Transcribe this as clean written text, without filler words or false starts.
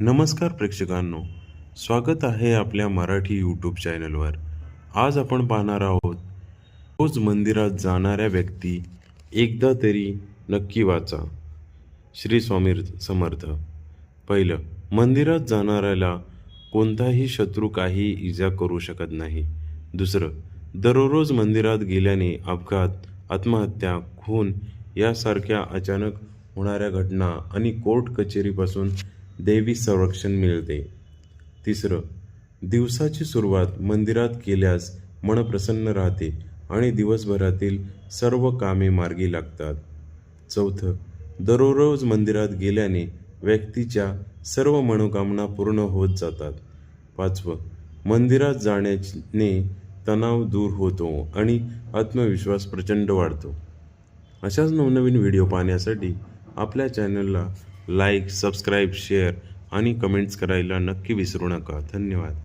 नमस्कार प्रेक्षकांनो, स्वागत आहे आपल्या मराठी यूट्यूब चॅनलवर. आज आपण पाहणार आहोत, रोज मंदिरात जाणाऱ्या व्यक्ती एकदा तरी नक्की वाचा. श्री स्वामी समर्थ. पहिलं, मंदिरात जाणाऱ्याला कोणताही शत्रू काही इजा करू शकत नाही. दुसरं, दररोज मंदिरात गेल्याने अपघात, आत्महत्या, खून यासारख्या अचानक होणाऱ्या घटना आणि कोर्ट कचेरीपासून दैवी संरक्षण मिळते. तिसरं, दिवसाची सुरुवात मंदिरात केल्यास मन प्रसन्न राहते आणि दिवसभरातील सर्व कामे मार्गी लागतात. चौथं, दररोज मंदिरात गेल्याने व्यक्तीच्या सर्व मनोकामना पूर्ण होत जातात. पाचवं, मंदिरात जाण्याने तणाव दूर होतो आणि आत्मविश्वास प्रचंड वाढतो. अशाच नवनवीन व्हिडिओ पाहण्यासाठी आपल्या चॅनलला लाईक, सबस्क्राईब, शेअर आणि कमेंट्स करायला नक्की विसरू नका. धन्यवाद.